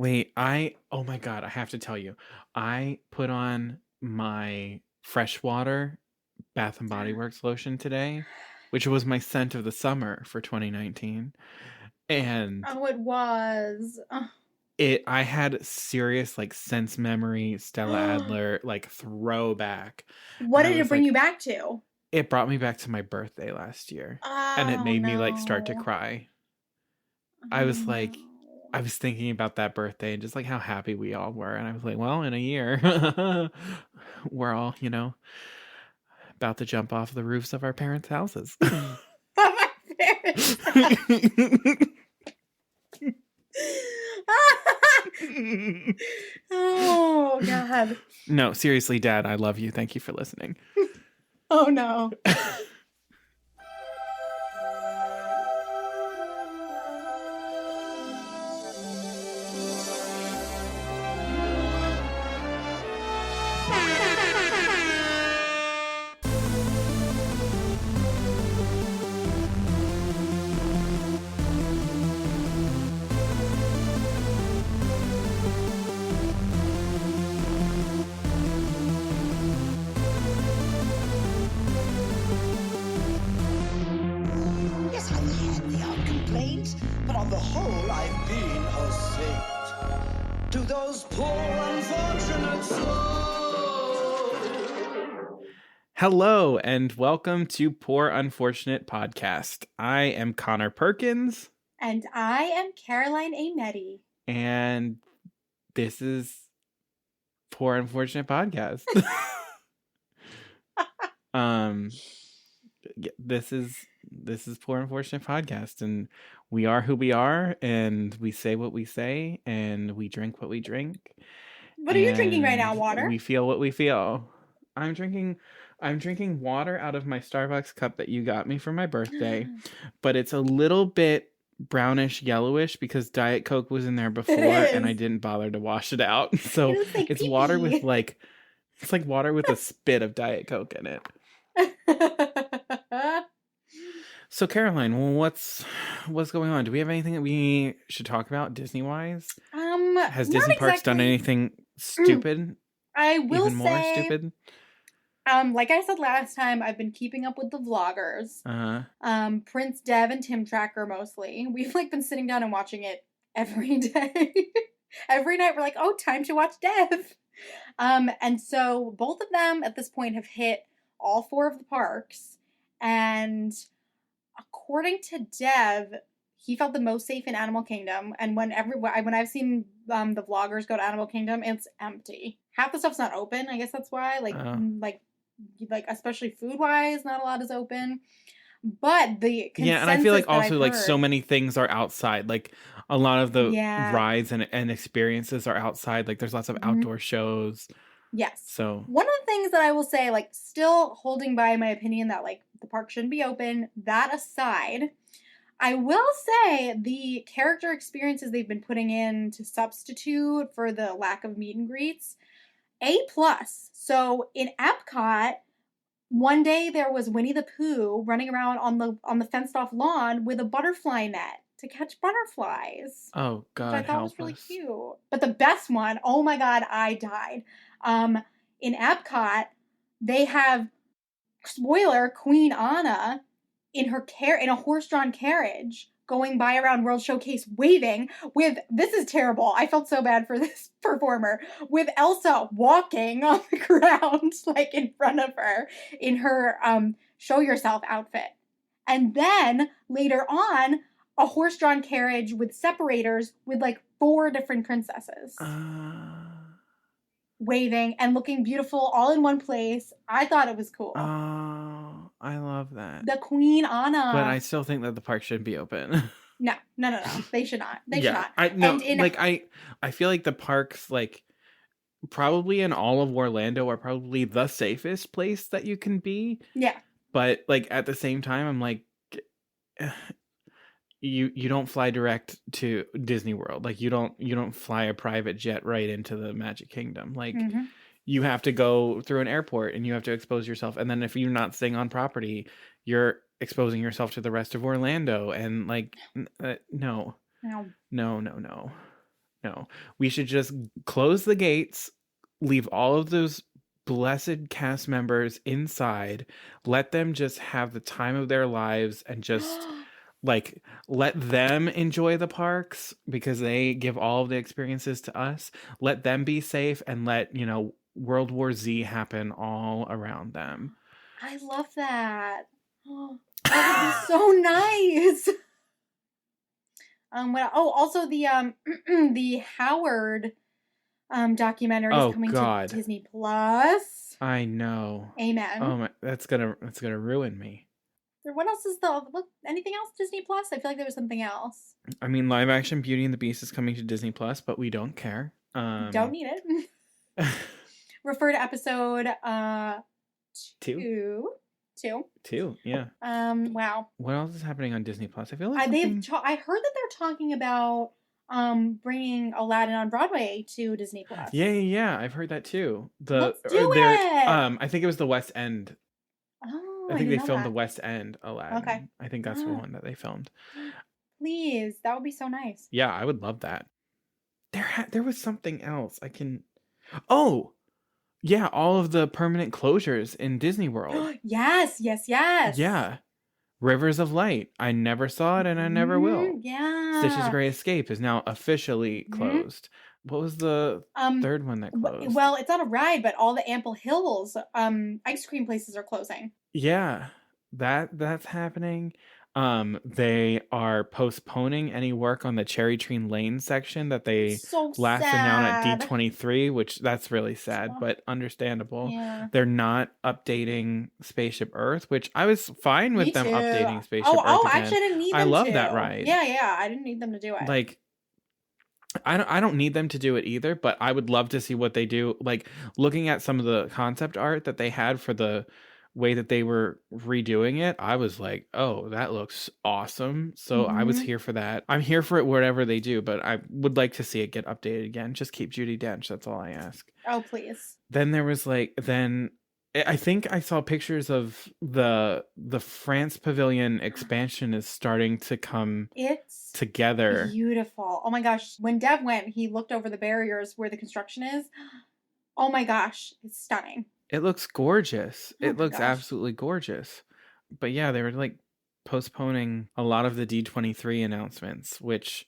Wait, oh my God, I have to tell you. I put on my freshwater Bath and Body Works lotion today, which was my scent of the summer for 2019. And Oh, it was. I had serious like sense memory, Stella Adler, like throwback. What And I did it was bring like, you back to? it brought me back to my birthday last year. And it Oh made me like start to no. cry. I Oh was like, no. I was thinking about that birthday and just like how happy we all were. And I was like, well, in a year, we're all, about to jump off the roofs of our parents' houses. My parents. Oh God. No, seriously, Dad, I love you. Thank you for listening. Oh no. Yes, I've had the odd complaint, but on the whole, I've been a saint. To those poor unfortunate souls. Hello, and welcome to Poor Unfortunate Podcast. I am Connor Perkins, And I am Caroline Ametti. and this is Poor Unfortunate Podcast. This is Poor Unfortunate Podcast, and we are who we are, and we say what we say, and we drink what we drink. What are you drinking right now? and Water? We feel what we feel. I'm drinking water out of my Starbucks cup that you got me for my birthday, but it's a little bit brownish yellowish because Diet Coke was in there before and I didn't bother to wash it out. So It looks like it's pee-pee. water with it's like water with a spit of Diet Coke in it. So Caroline, what's going on? Do we have anything that we should talk about Disney wise? Has Not Disney Parks done exactly. anything stupid? I will Even more say, stupid? like I said last time, I've been keeping up with the vloggers. Prince Dev and Tim Tracker mostly. We've been sitting down and watching it every day. Every night we're like, oh, time to watch Dev. And so both of them at this point have hit all 4 of the parks. And according to Dev, he felt the most safe in Animal Kingdom. And when I've seen the vloggers go to Animal Kingdom, it's empty. Half the stuff's not open. I guess that's why. Especially food wise, not a lot is open. But the Yeah, and I feel like consensus also so many things are outside. Like a lot of the Yeah. rides and experiences are outside. Like there's lots of outdoor shows. Yes. So One of the things that I will say, still holding by my opinion that the park shouldn't be open, that aside, I will say the character experiences they've been putting in to substitute for the lack of meet and greets, A+. So in Epcot, one day there was Winnie the Pooh running around on the fenced off lawn with a butterfly net to catch butterflies. oh God, Which I thought help was really us. cute. But the best one, oh my God, I died. In Epcot, they have, spoiler, Queen Anna in a horse-drawn carriage going by around World Showcase waving with, this is terrible, I felt so bad for this performer, with Elsa walking on the ground in front of her in her show yourself outfit. And then later on, a horse-drawn carriage with separators with 4 different princesses waving and looking beautiful all in one place. I thought it was cool. Oh, I love that. The Queen Anna. But I still think that the park shouldn't be open. No. They should not. They should not. I feel like the parks probably in all of Orlando are probably the safest place that you can be. Yeah. But at the same time, I'm like, you don't fly direct to Disney World. You don't fly a private jet right into the Magic Kingdom. You have to go through an airport and you have to expose yourself. And then if you're not staying on property, you're exposing yourself to the rest of Orlando. And no. No. We should just close the gates, leave all of those blessed cast members inside, let them just have the time of their lives and just like let them enjoy the parks because they give all of the experiences to us. Let them be safe and let, World War Z happen all around them. I love that. Oh, that would be so nice. Also the the Howard documentary is coming to Disney Plus. I know. Amen. Oh my, that's gonna ruin me. What else is anything else Disney Plus? I feel like there was something else. I mean, live action Beauty and the Beast is coming to Disney Plus, but we don't care. Don't need it. Refer to episode 2. 2, yeah. Wow. What else is happening on Disney Plus? I feel like I heard that they're talking about bringing Aladdin on Broadway to Disney Plus. Yeah. I've heard that too. Let's do it. I think it was the West End. Oh, I think they filmed the West End Aladdin. Okay. I think that's the one that they filmed. Please, that would be so nice. Yeah, I would love that. There was something else. Oh, yeah, all of the permanent closures in Disney World. Yes. Yeah. Rivers of Light. I never saw it and I never will. Yeah. Stitch's Great Escape is now officially closed. What was the third one that closed? Well, it's not a ride, but all the Ample Hills ice cream places are closing. Yeah, that's happening. They are postponing any work on the Cherry Tree Lane section that they last announced at D23, which that's really sad, but understandable. Yeah. They're not updating Spaceship Earth, which I was fine with them updating Spaceship Earth. Oh, actually, I didn't need them to. I love that ride. Yeah, I didn't need them to do it. Like, I don't need them to do it either, but I would love to see what they do. Like, looking at some of the concept art that they had for the way that they were redoing it, I was like, oh, that looks awesome. So I was here for that. I'm here for it whatever they do, but I would like to see it get updated again. Just keep Judi Dench. That's all I ask. Oh, please. Then there was I think I saw pictures of the France Pavilion expansion is starting to come together. Beautiful. Oh my gosh. When Dev went, he looked over the barriers where the construction is. Oh my gosh. It's stunning. It looks gorgeous. It looks absolutely gorgeous. But yeah, they were like postponing a lot of the D23 announcements, which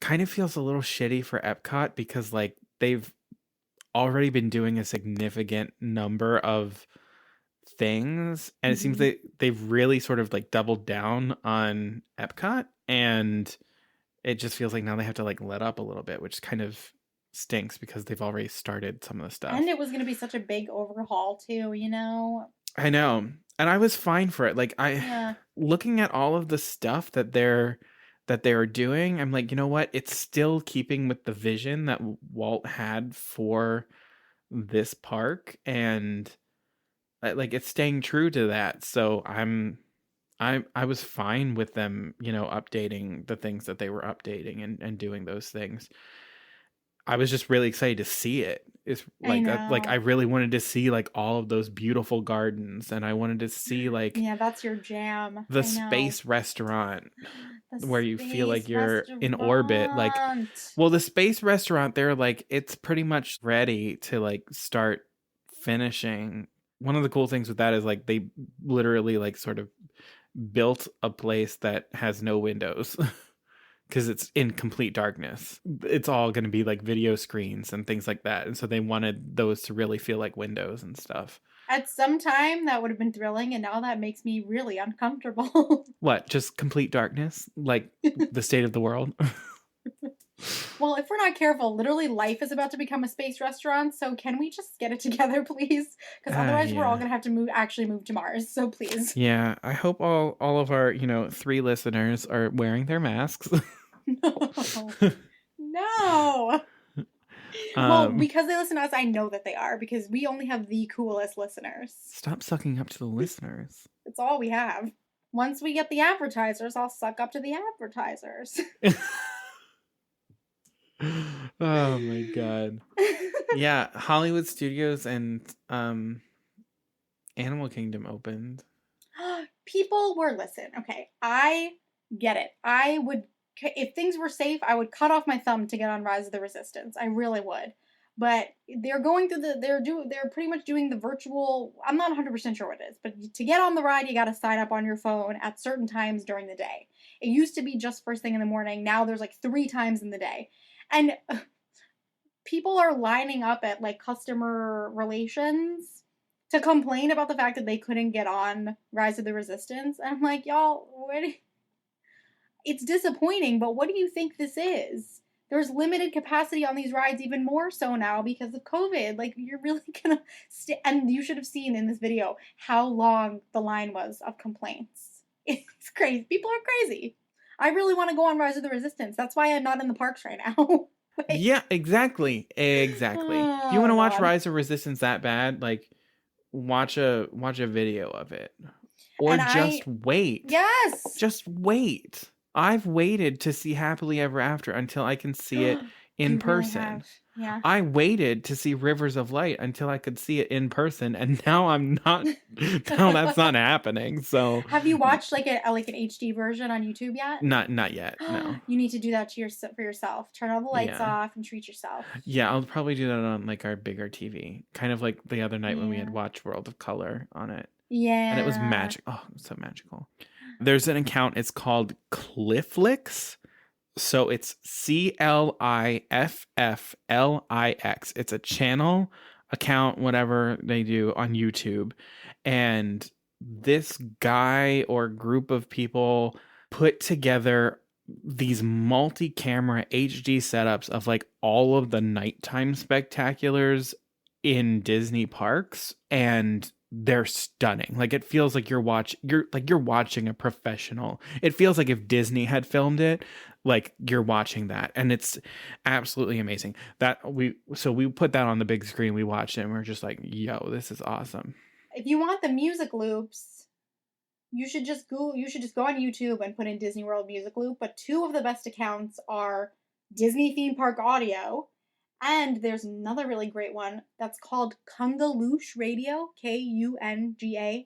kind of feels a little shitty for Epcot because like they've already been doing a significant number of things and it seems they've really sort of like doubled down on Epcot and it just feels like now they have to like let up a little bit, which kind of stinks because they've already started some of the stuff. And it was going to be such a big overhaul too, I know. And I was fine for it. Like looking at all of the stuff that they're doing, I'm like, you know what? It's still keeping with the vision that Walt had for this park and like it's staying true to that. So I was fine with them, updating the things that they were updating and doing those things. I was just really excited to see it. It's like I really wanted to see like all of those beautiful gardens and I wanted to see like that's your jam. The space restaurant where you feel like you're in orbit. Like, well, the space restaurant there, like it's pretty much ready to like start finishing. One of the cool things with that is like they literally like sort of built a place that has no windows. Because it's in complete darkness. It's all going to be like video screens and things like that. And so they wanted those to really feel like windows and stuff. At some time, that would have been thrilling. And now that makes me really uncomfortable. What? Just complete darkness? Like the state of the world? Well, if we're not careful, literally life is about to become a space restaurant. So can we just get it together, please? Because otherwise we're all going to have to actually move to Mars. So please. Yeah, I hope all of our, 3 listeners are wearing their masks. No. Well, because they listen to us, I know that they are. Because we only have the coolest listeners. Stop sucking up to the listeners. It's all we have. Once we get the advertisers, I'll suck up to the advertisers. Oh my god. Yeah, Hollywood Studios and Animal Kingdom opened. People were okay, I get it. I would if things were safe, I would cut off my thumb to get on Rise of the Resistance. I really would. But they're going through they're pretty much doing the virtual. I'm not 100% sure what it is, but to get on the ride, you got to sign up on your phone at certain times during the day. It used to be just first thing in the morning. Now there's like 3 times in the day, and people are lining up at like customer relations to complain about the fact that they couldn't get on Rise of the Resistance. And I'm like, y'all, it's disappointing, but what do you think this is? There's limited capacity on these rides even more so now because of COVID. Like, you're really gonna and you should have seen in this video how long the line was of complaints. It's crazy. People are crazy. I really want to go on Rise of the Resistance. That's why I'm not in the parks right now. Yeah, exactly. Exactly. If you want to watch Rise of Resistance that bad, like, watch a video of it. Or just wait. Yes. Just wait. I've waited to see Happily Ever After until I can see it in person. Really have. Yeah. I waited to see Rivers of Light until I could see it in person, and now I'm not. Now that's not happening. So, have you watched like an HD version on YouTube yet? Not yet. No. You need to do that for yourself. Turn all the lights off and treat yourself. Yeah, I'll probably do that on like our bigger TV, kind of like the other night when we had watched World of Color on it. Yeah. And it was magic. Oh, it was so magical. There's an account. It's called Clifflix. So it's CLIFFLIX. It's a channel, account, whatever they do on YouTube. And this guy or group of people put together these multi-camera HD setups of like all of the nighttime spectaculars in Disney parks, and they're stunning. Like, it feels like you're watching a professional. It feels like if Disney had filmed it, like you're watching that, and it's absolutely amazing. We put that on the big screen, we watched it, and we're just like, yo, this is awesome. If you want the music loops, you should just go on YouTube and put in Disney World Music Loop, but 2 of the best accounts are Disney Theme Park Audio, and there's another really great one that's called Kungaloosh Radio, KUNGALOOSH.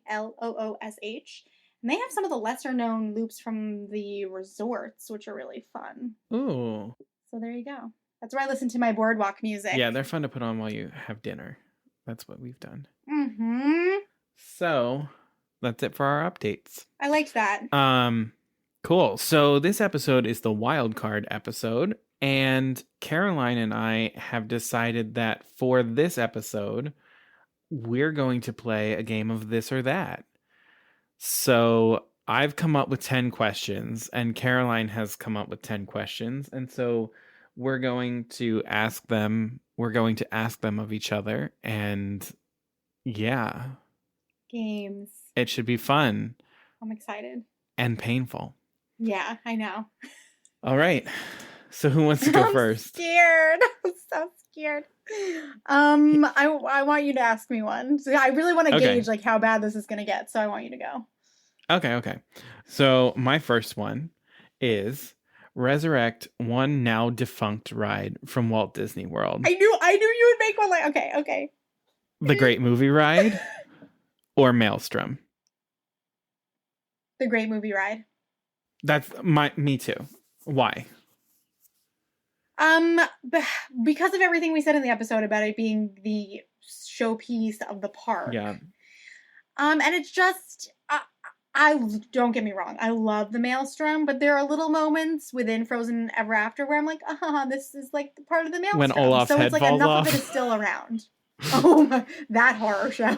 And they have some of the lesser known loops from the resorts, which are really fun. Ooh. So there you go. That's where I listen to my boardwalk music. Yeah, they're fun to put on while you have dinner. That's what we've done. Mm-hmm. So that's it for our updates. I liked that. Cool. So this episode is the wild card episode. And Caroline and I have decided that for this episode, we're going to play a game of this or that. So I've come up with 10 questions, and Caroline has come up with 10 questions. And so we're going to ask them of each other. And yeah. Games. It should be fun. I'm excited. And painful. Yeah, I know. All right. So who wants to go first? Scared. I'm so scared. I want you to ask me one. So I really want to gauge like how bad this is going to get. So I want you to go. Okay. So my first one is resurrect one now defunct ride from Walt Disney World. I knew you would make one like okay. The Great Movie Ride or Maelstrom? The Great Movie Ride. That's me too. Why? Because of everything we said in the episode about it being the showpiece of the park. Yeah. And it's just, I don't get me wrong, I love the Maelstrom, but there are little moments within Frozen Ever After where I'm like, this is like the part of the Maelstrom. When Olaf's head falls off. So it's like enough of it is still around. Oh my, that horror show.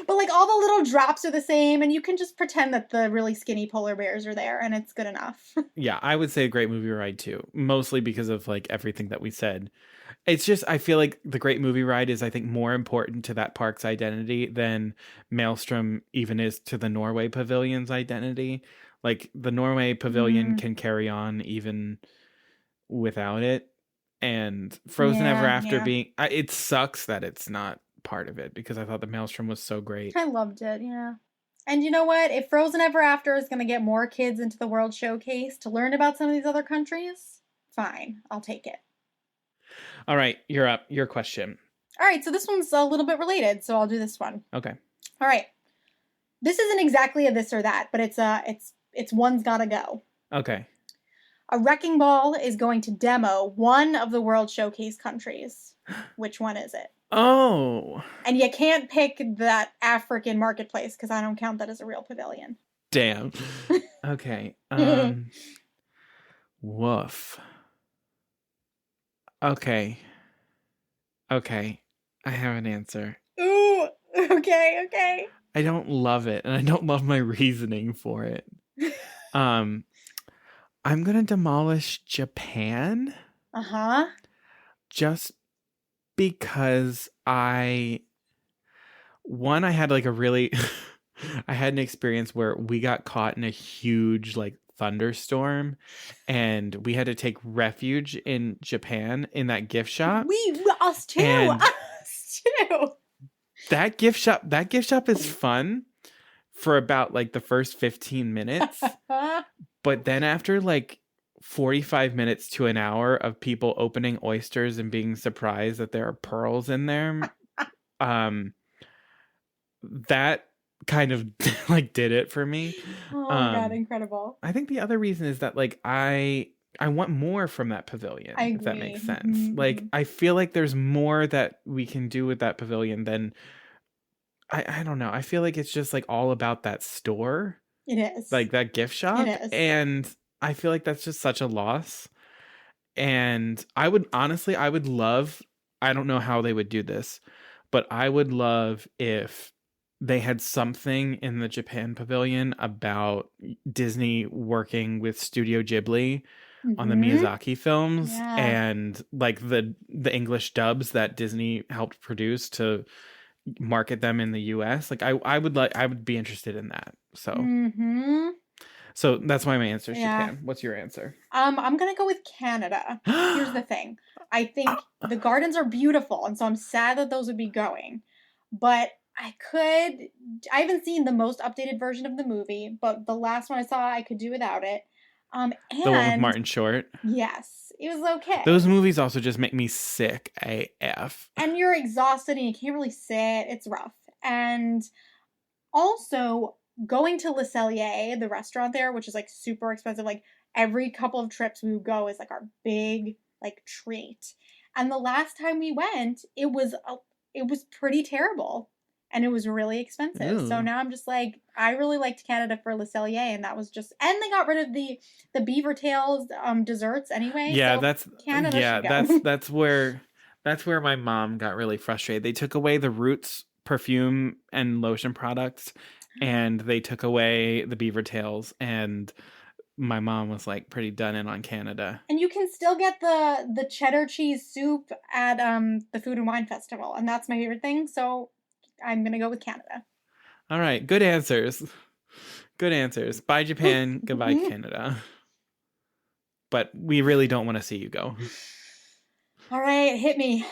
But like all the little drops are the same, and you can just pretend that the really skinny polar bears are there, and it's good enough. Yeah, I would say a Great Movie Ride too, mostly because of like everything that we said. It's just, I feel like the Great Movie Ride is, I think, more important to that park's identity than Maelstrom even is to the Norway Pavilion's identity. Like, the Norway Pavilion can carry on even without it, and Frozen Ever After being, it sucks that it's not part of it, because I thought the Maelstrom was so great. I loved it, yeah. And you know what? If Frozen Ever After is going to get more kids into the World Showcase to learn about some of these other countries, fine, I'll take it. All right, you're up. Your question. All right, so this one's a little bit related, so I'll do this one. Okay. All right. This isn't exactly a this or that, but it's one's gotta go. Okay. A wrecking ball is going to demo one of the World Showcase countries. Which one is it? Oh. And you can't pick that African marketplace because I don't count that as a real pavilion. Damn. Okay. Woof. Okay. Okay. I have an answer. Ooh. Okay. I don't love it, and I don't love my reasoning for it. I'm gonna demolish Japan. Uh-huh. Just because I had like a really I had an experience where we got caught in a huge like thunderstorm and we had to take refuge in Japan in that gift shop. Us too. And us too. That gift shop is fun for about like the first 15 minutes. But then after like 45 minutes to an hour of people opening oysters and being surprised that there are pearls in there, that kind of like did it for me. Oh my God, incredible. I think the other reason is that like I want more from that pavilion. I agree. If that makes sense. Like I feel like there's more that we can do with that pavilion than I don't know. I feel like it's just like all about that store. It is. Like that gift shop. It is. And I feel like that's just such a loss. And I would love, I don't know how they would do this, but I would love if they had something in the Japan pavilion about Disney working with Studio Ghibli on the Miyazaki films and like the English dubs that Disney helped produce to market them in the US. Like I would be interested in that. So so that's why my answer is Japan. What's your answer? I'm gonna go with Canada. Here's the thing. I think the gardens are beautiful, and so I'm sad that those would be going. But I haven't seen the most updated version of the movie, but the last one I saw I could do without it. And the one with Martin Short? Yes. It was okay. Those movies also just make me sick AF. And you're exhausted and you can't really sit. It's rough. And also going to Le Cellier, the restaurant there, which is like super expensive, like every couple of trips we would go is like our big like treat. And the last time we went, it was pretty terrible. And it was really expensive. Ew. So now I'm just like, I really liked Canada for Le Cellier, and that was just, and they got rid of the beaver tails desserts anyway. Yeah, so that's Canada. Yeah, that's where my mom got really frustrated. They took away the Roots perfume and lotion products, and they took away the beaver tails, and my mom was like pretty done in on Canada. And you can still get the cheddar cheese soup at the Food and Wine Festival, and that's my favorite thing. So I'm going to go with Canada. All right. Good answers. Good answers. Bye, Japan. Goodbye, Canada. But we really don't want to see you go. All right. Hit me.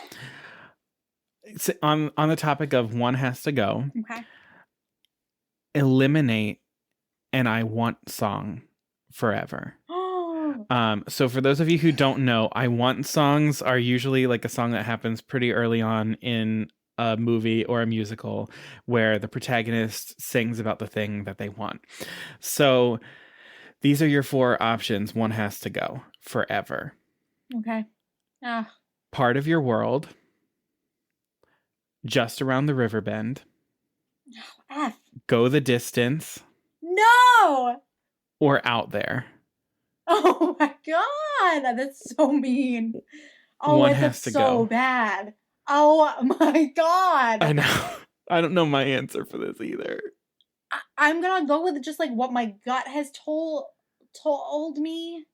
On the topic of one has to go. Okay. Eliminate an I Want song forever. So for those of you who don't know, I Want songs are usually like a song that happens pretty early on in a movie or a musical where the protagonist sings about the thing that they want. So these are your 4 options. One has to go forever. Okay. Part of Your World, Just Around the River Bend, F. Go the Distance, No! or Out There. Oh my God, that's so mean. Oh, One it's has to so go. bad. Oh my God. I know. I don't know my answer for this either. I'm gonna go with just like what my gut has told me.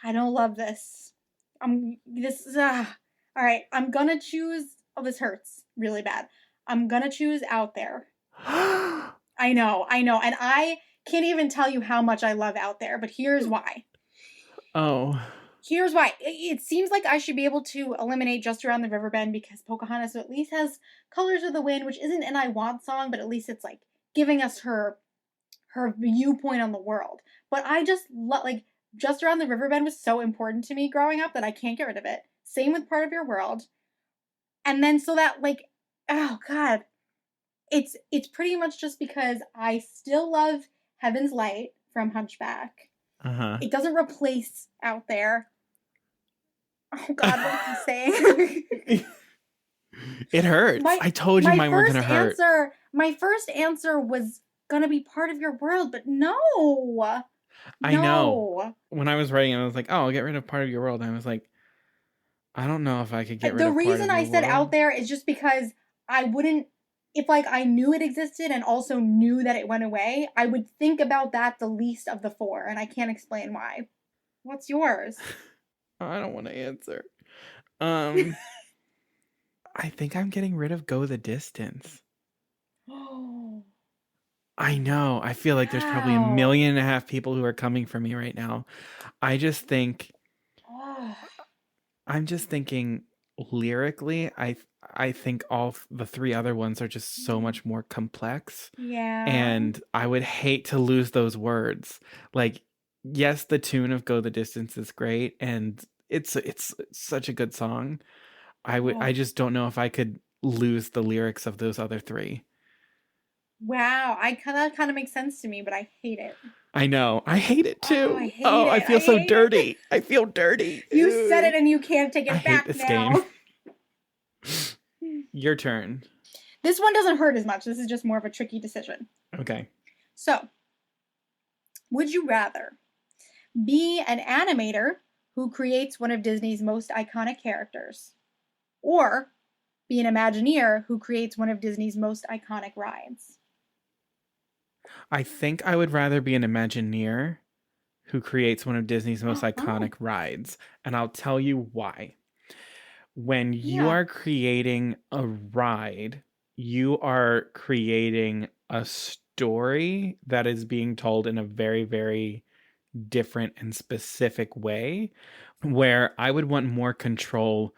I don't love this. All right. I'm gonna choose. Oh, this hurts really bad. I'm gonna choose Out There. I know, and I can't even tell you how much I love Out There, but here's why. Oh. Here's why. It seems like I should be able to eliminate Just Around the River Bend because Pocahontas at least has Colors of the Wind, which isn't an I Want song, but at least it's like giving us her viewpoint on the world. But I just like Just Around the River Bend was so important to me growing up that I can't get rid of it. Same with Part of Your World. And then so that like, oh God, it's pretty much just because I still love Heaven's Light from Hunchback. Uh-huh. It doesn't replace Out There. Oh God, what am I saying? It hurts. I told you mine were gonna hurt. My first answer was gonna be Part of Your World, but no. I know. When I was writing, I was like, "Oh, I'll get rid of Part of Your World." And I was like, I don't know if I could get rid of Part of Your World. The reason I said Out There is just because I wouldn't, if like I knew it existed and also knew that it went away, I would think about that the least of the four, and I can't explain why. What's yours? I don't want to answer. I think I'm getting rid of Go the Distance. Oh. I know. I feel like there's probably 1.5 million people who are coming for me right now. I just think I'm just thinking lyrically, I think all the three other ones are just so much more complex. Yeah. And I would hate to lose those words. Like, yes, the tune of Go the Distance is great and it's such a good song. I just don't know if I could lose the lyrics of those other three. Wow, that kind of makes sense to me, but I hate it. I know. I hate it too. I feel so dirty. I feel dirty. You said it and you can't take it back this now. Game. Your turn. This one doesn't hurt as much. This is just more of a tricky decision. Okay. So, would you rather be an animator who creates one of Disney's most iconic characters, or be an Imagineer who creates one of Disney's most iconic rides? I think I would rather be an Imagineer who creates one of Disney's most iconic rides. And I'll tell you why. When you are creating a ride, you are creating a story that is being told in a very, very different and specific way, where I would want more control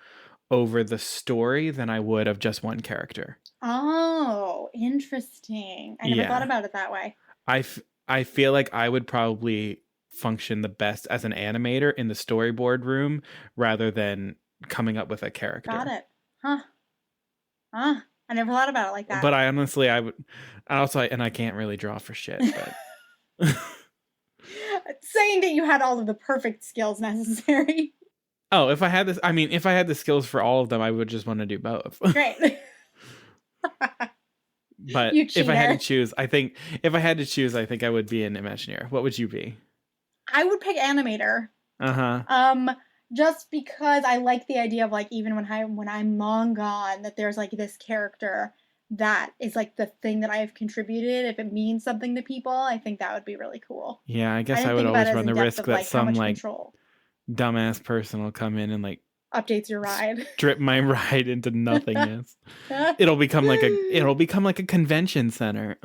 over the story than I would of just one character. Oh, interesting. I never thought about it that way. I feel like I would probably function the best as an animator in the storyboard room rather than coming up with a character. Got it. Huh. I never thought about it like that. But I honestly, I would also, and I can't really draw for shit, but saying that you had all of the perfect skills necessary. Oh, if I had the skills for all of them, I would just want to do both. Great. But if I had to choose, I think I would be an Imagineer. What would you be? I would pick animator. Just because I like the idea of like even when I'm long gone, that there's like this character that is like the thing that I have contributed. If it means something to people, I think that would be really cool. Yeah, I guess I would always run the risk that some like dumbass person will come in and like updates your ride, strip my ride into nothingness. It'll become like a convention center.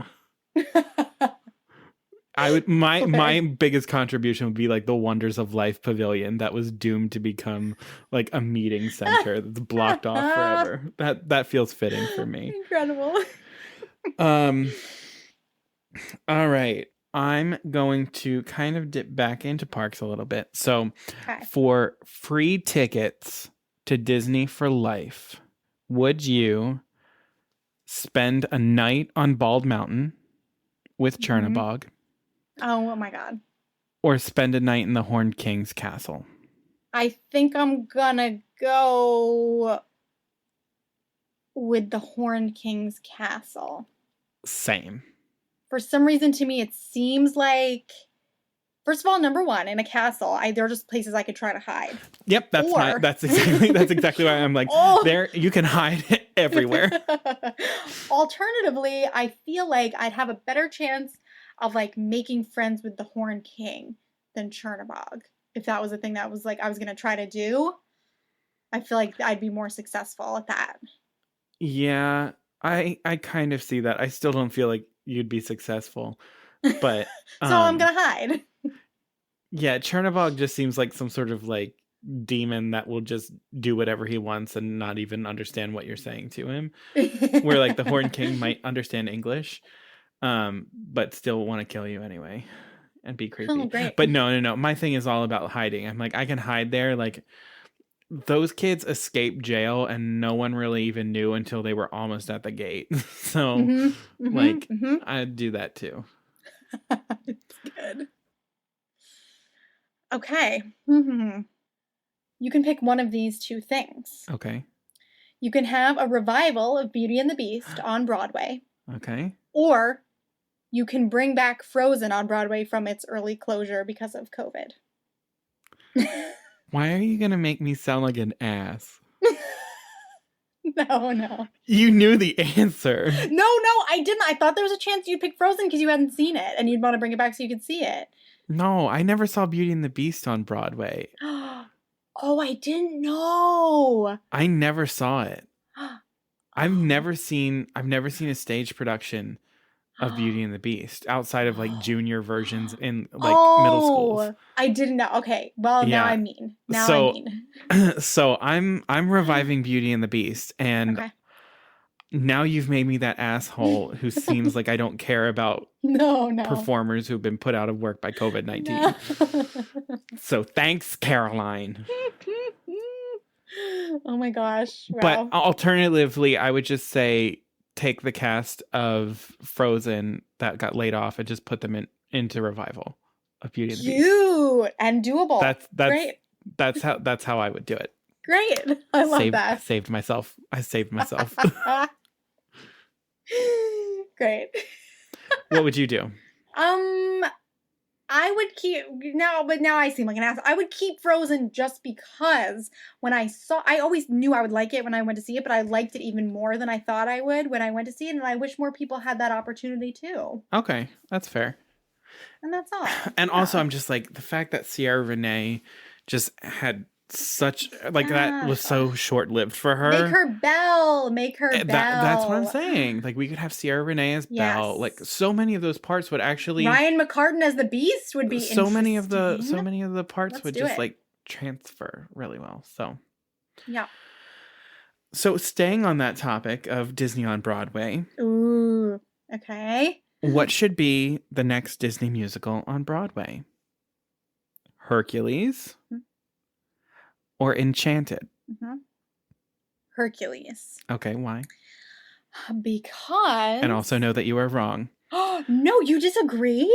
My biggest contribution would be like the Wonders of Life Pavilion that was doomed to become like a meeting center that's blocked off forever. That feels fitting for me. Incredible. All right. I'm going to kind of dip back into parks a little bit. So for free tickets to Disney for life, would you spend a night on Bald Mountain with Chernabog? Oh my God. Or spend a night in the Horned King's castle? I think I'm gonna go with the Horned King's castle. Same. For some reason, to me, it seems like, first of all, number one, in a castle, there are just places I could try to hide. Yep, that's exactly why I'm like, there you can hide everywhere. Alternatively, I feel like I'd have a better chance of like making friends with the Horned King than Chernabog. If that was a thing that was like I was gonna try to do, I feel like I'd be more successful at that. Yeah, I kind of see that. I still don't feel like you'd be successful, but so I'm gonna hide. Yeah, Chernabog just seems like some sort of like demon that will just do whatever he wants and not even understand what you're saying to him. Where like the Horned King might understand English, but still want to kill you anyway and be creepy. Oh, great. But no. My thing is all about hiding. I'm like, I can hide there. Like, those kids escaped jail and no one really even knew until they were almost at the gate. So, I'd do that too. It's good. Okay. You can pick one of these two things. Okay. You can have a revival of Beauty and the Beast on Broadway, Okay. or you can bring back Frozen on Broadway from its early closure because of COVID. Why are you going to make me sound like an ass? No. You knew the answer. No, I didn't. I thought there was a chance you'd pick Frozen because you hadn't seen it and you'd want to bring it back so you could see it. No, I never saw Beauty and the Beast on Broadway. Oh, I didn't know. I never saw it. I've never seen a stage production of Beauty and the Beast outside of like junior versions in like middle schools. I didn't know. Okay. Well, now Yeah. I mean. So I'm reviving Beauty and the Beast, and Okay. now you've made me that asshole who seems like I don't care about No. performers who've been put out of work by COVID-19. No. So thanks, Caroline. Oh my gosh. Wow. But alternatively, I would just say take the cast of Frozen that got laid off and just put them into revival of Beauty and the Beast. Cute and doable. That's great. That's how I would do it. Great. I love that. I saved myself. Great. What would you do? I would keep now I seem like an ass. I would keep Frozen just because I always knew I would like it when I went to see it, but I liked it even more than I thought I would when I went to see it, and I wish more people had that opportunity too. Okay, that's fair. And that's all. And also, I'm just like the fact that Sierra Renee just had such that was so short-lived for her. Make her Belle. That's what I'm saying. Like we could have Sierra Renee as Belle. Like so many of those parts would actually Ryan McCartan as the Beast would be so many of the parts would just like transfer really well. So yeah. So staying on that topic of Disney on Broadway. Ooh. Okay. What should be the next Disney musical on Broadway? Hercules or Enchanted? Hercules. Okay, why? Because... And also know that you are wrong. No, you disagree?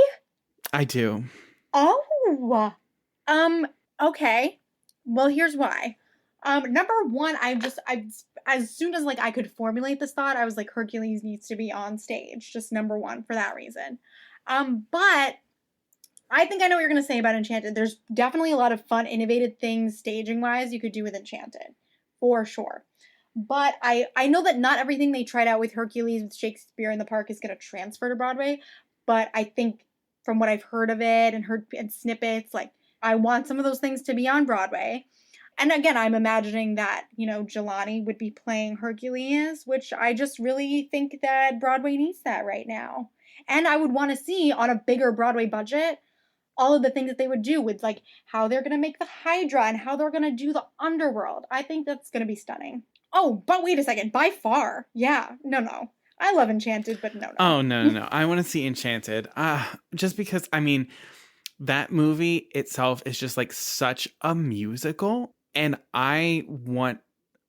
I do. Oh. Okay. Well, here's why. Number one, I as soon as like I could formulate this thought, I was like, Hercules needs to be on stage. Just number one for that reason. But I think I know what you're going to say about Enchanted. There's definitely a lot of fun, innovative things staging-wise you could do with Enchanted. For sure. But I know that not everything they tried out with Hercules with Shakespeare in the Park is going to transfer to Broadway. But I think from what I've heard of it and heard in snippets, like I want some of those things to be on Broadway. And again, I'm imagining that, Jelani would be playing Hercules, which I just really think that Broadway needs that right now. And I would want to see on a bigger Broadway budget all of the things that they would do with like how they're going to make the Hydra and how they're going to do the underworld. I think that's going to be stunning. Oh, but wait a second. By far. Yeah. No. I love Enchanted, but no. Oh, no. I want to see Enchanted. Just because, I mean, that movie itself is just like such a musical. And I want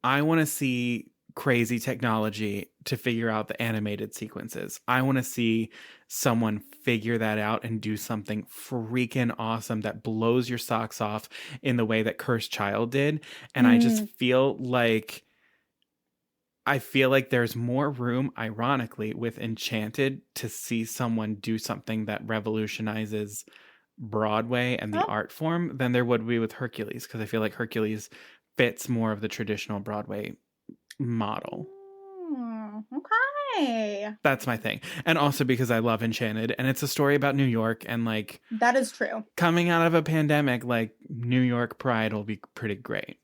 to see crazy technology to figure out the animated sequences. I want to see someone figure that out and do something freaking awesome that blows your socks off in the way that Cursed Child did. And I just feel like there's more room, ironically, with Enchanted to see someone do something that revolutionizes Broadway and the art form than there would be with Hercules, because I feel like Hercules fits more of the traditional Broadway model. Okay. That's my thing. And also because I love Enchanted, and it's a story about New York, and like that is true. Coming out of a pandemic, like New York pride will be pretty great.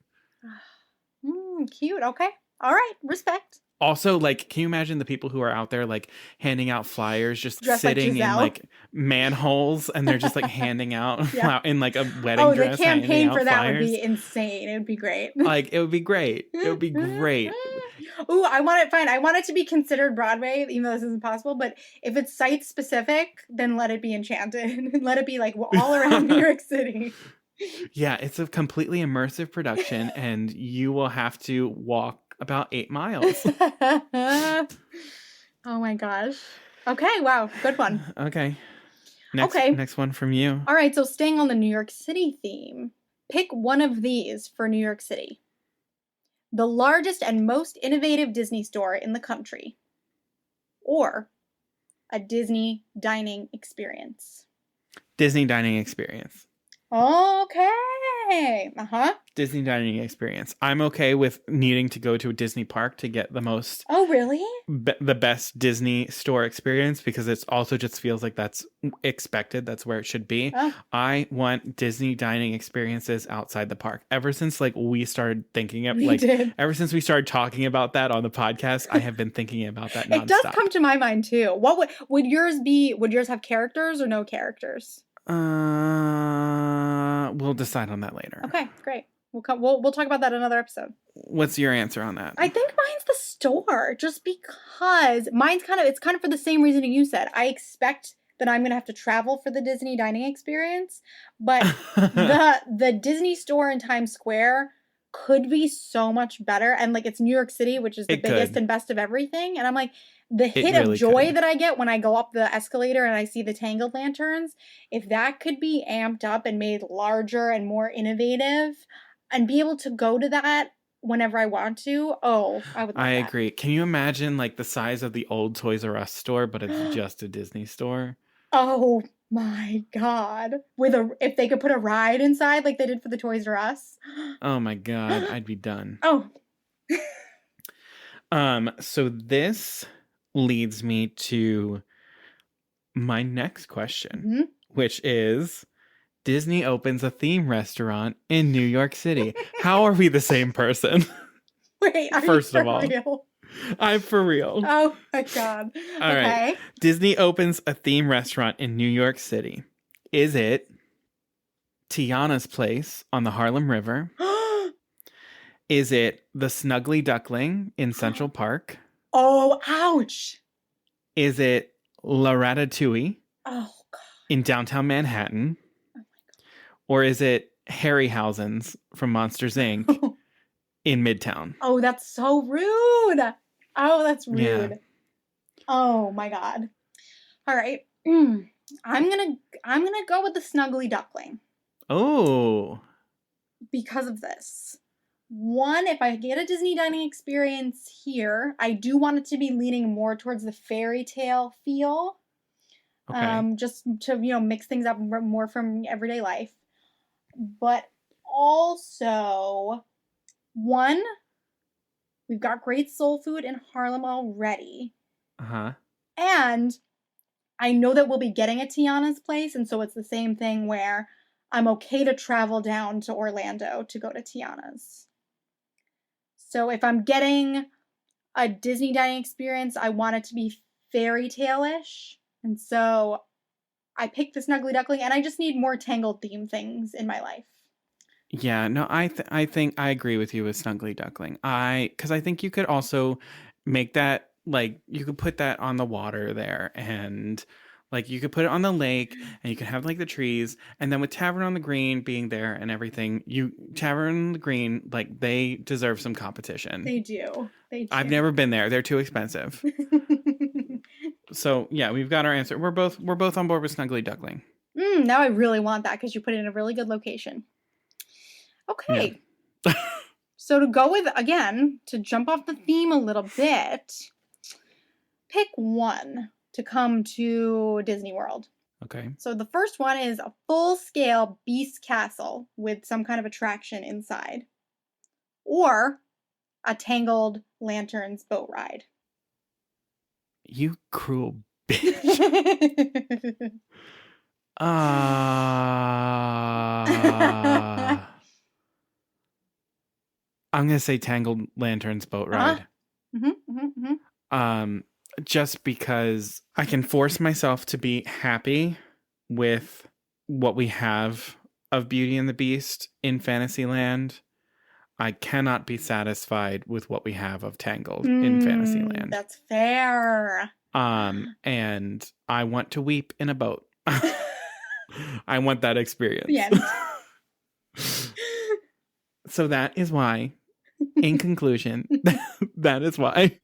Cute. Okay. All right. Respect. Also, like, can you imagine the people who are out there, like, handing out flyers, just dressed sitting in, like, manholes, and they're just, like, handing out in, like, a wedding dress. The campaign for that flyers. would be insane. It would be great. Like, it would be great. It would be great. Ooh, I want it to be considered Broadway, even though this isn't possible, but if it's site-specific, then let it be Enchanted. Let it be, like, all around New York City. Yeah, it's a completely immersive production, and you will have to walk about 8 miles. Oh my gosh. Okay, wow, good one. Okay. Okay. Next one from you. All right, so staying on the New York City theme, pick one of these for New York City. The largest and most innovative Disney store in the country. Or a Disney dining experience. Disney dining experience. Okay. Uh-huh. Disney dining experience. I'm okay with needing to go to a Disney park to get the most Oh, really? the best Disney store experience, because it's also just feels like that's expected. That's where it should be. Oh. I want Disney dining experiences outside the park. Ever since we started thinking of ever since we started talking about that on the podcast, I have been thinking about that nonstop. It does come to my mind too. What would yours be? Would yours have characters or no characters? We'll decide on that later. Okay, great. We'll talk about that in another episode. What's your answer on that? I think mine's the store, just because it's kind of for the same reasoning you said. I expect that I'm gonna have to travel for the Disney dining experience, but the Disney store in Times Square could be so much better, and like it's New York City, which is the biggest and best of everything, and I'm like, the hit of joy that I get when I go up the escalator and I see the Tangled Lanterns, if that could be amped up and made larger and more innovative and be able to go to that whenever I want to, I would love that. I agree. Can you imagine like the size of the old Toys R Us store, but it's just a Disney store? Oh my God. If they could put a ride inside like they did for the Toys R Us. Oh my God, I'd be done. Oh. So this leads me to my next question, which is Disney opens a theme restaurant in New York City. How are we the same person? Wait, First of all, real? I'm for real. Oh my God. All right. Disney opens a theme restaurant in New York City. Is it Tiana's Place on the Harlem River? Is it the Snuggly Duckling in Central Park? Oh, ouch. Is it La Ratatouille in downtown Manhattan? Oh my God. Or is it Harryhausen's from Monsters, Inc. in Midtown? Oh, that's so rude. Oh, that's rude. Yeah. Oh my God. All right. I'm gonna go with the Snuggly Duckling. Oh. Because of this. One, if I get a Disney dining experience here, I do want it to be leaning more towards the fairy tale feel. Okay. Just to, mix things up more from everyday life. But also, one, we've got great soul food in Harlem already. Uh-huh. And I know that we'll be getting a Tiana's Place, and so it's the same thing where I'm okay to travel down to Orlando to go to Tiana's. So if I'm getting a Disney dining experience, I want it to be fairy tale-ish. And so I picked the Snuggly Duckling, and I just need more Tangled theme things in my life. Yeah, no, I think I agree with you with Snuggly Duckling. Because I think you could also make that, like, you could put that on the water there, and like you could put it on the lake, and you could have like the trees, and then with Tavern on the Green being there and everything, Tavern on the Green, like, they deserve some competition. They do. I've never been there. They're too expensive. So yeah, we've got our answer. We're both on board with Snuggly Duckling. Now I really want that because you put it in a really good location. Okay. Yeah. So to go with, again, to jump off the theme a little bit, pick one to come to Disney World. Okay. So the first one is a full-scale Beast Castle with some kind of attraction inside. Or a Tangled Lanterns boat ride. You cruel bitch. I'm going to say Tangled Lanterns boat ride. Just because I can force myself to be happy with what we have of Beauty and the Beast in Fantasyland. I cannot be satisfied with what we have of Tangled in Fantasyland. That's fair. And I want to weep in a boat. I want that experience. Yes. So that is why, in conclusion, that is why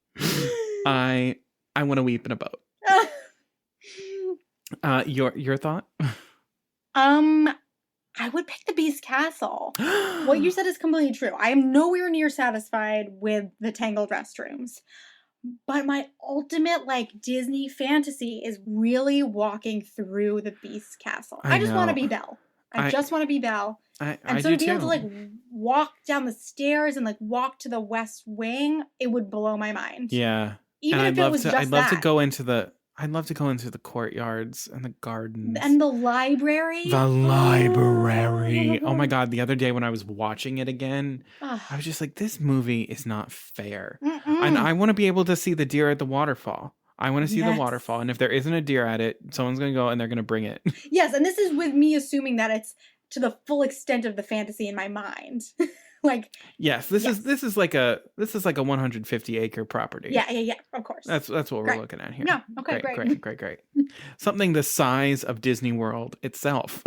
I want to weep in a boat. Your thought? I would pick the Beast Castle. What you said is completely true. I am nowhere near satisfied with the Tangled restrooms. But my ultimate, like, Disney fantasy is really walking through the Beast Castle. I just want to know. be Belle. I just want to be Belle. I And so do to be able to, too. like, walk down the stairs and, like, walk to the West Wing, it would blow my mind. Yeah. Even And if it was just I'd love to that. go into the courtyards and the gardens. And the library. The library. Oh my God. The other day when I was watching it again, I was just like, this movie is not fair. And I want to be able to see the deer at the waterfall. I want to see the waterfall. And if there isn't a deer at it, someone's going to go and they're going to bring it. Yes. And this is with me assuming that it's to the full extent of the fantasy in my mind. Like, yes, this is like a 150 acre property. Yeah, of course. That's what we're looking at here. Yeah, okay, Great. Something the size of Disney World itself.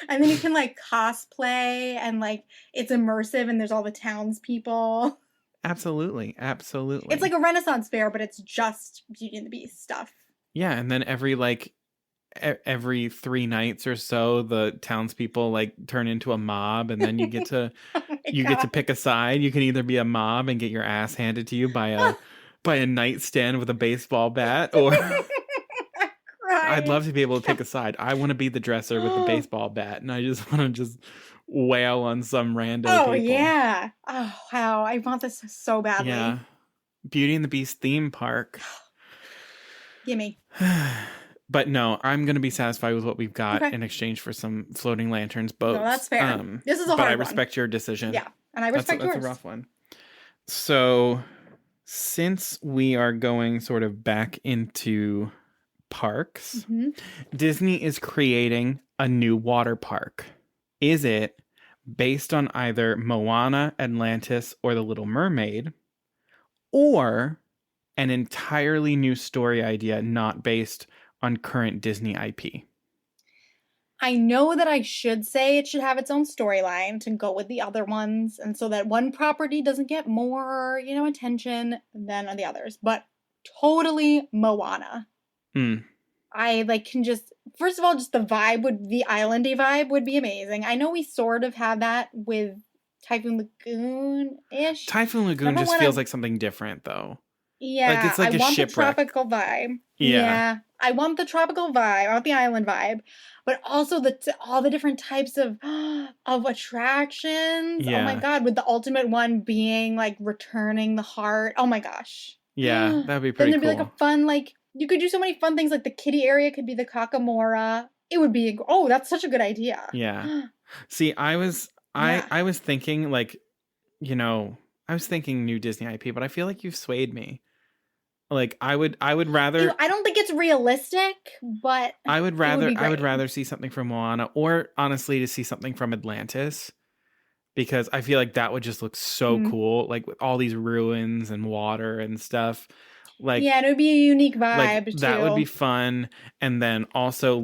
And then you can, like, cosplay and, like, it's immersive and there's all the townspeople. Absolutely. It's like a Renaissance fair, but it's just Beauty and the Beast stuff. Yeah, and then every 3 nights or so, the townspeople like turn into a mob, and then you get to get to pick a side. You can either be a mob and get your ass handed to you by a nightstand with a baseball bat, or I'd love to be able to pick a side. I want to be the dresser with the baseball bat, and I just want to just wail on some rando people. Oh yeah! Oh wow! I want this so badly. Yeah, Beauty and the Beast theme park. Gimme. But no, I'm going to be satisfied with what we've got in exchange for some floating lanterns boats. No, that's fair. This is a hard one. But I respect your decision. Yeah, and I respect yours. That's a rough one. So, since we are going sort of back into parks, Disney is creating a new water park. Is it based on either Moana, Atlantis, or The Little Mermaid, or an entirely new story idea not based on current Disney IP? I know that I should say it should have its own storyline to go with the other ones, and so that one property doesn't get more, attention than the others. But totally Moana. I can just, first of all, just the islandy vibe would be amazing. I know we sort of have that with Typhoon Lagoon-ish. Typhoon Lagoon just feels like something different, though. Yeah, it's like I a want shipwreck. The tropical vibe. Yeah, I want the tropical vibe. I want the island vibe, but also all the different types of attractions. Yeah. Oh my God, with the ultimate one being like returning the heart. Oh my gosh. Yeah, that'd be pretty cool. Then there'd be like a fun, you could do so many fun things. Like the kiddie area could be the Kakamora. It would be, that's such a good idea. Yeah. See, I was thinking I was thinking new Disney IP, but I feel like you've swayed me. Like I would rather. I don't think it's realistic, but I would rather see something from Moana, or honestly, to see something from Atlantis, because I feel like that would just look so cool, like with all these ruins and water and stuff. Like, yeah, it would be a unique vibe. Like, too. That would be fun, and then also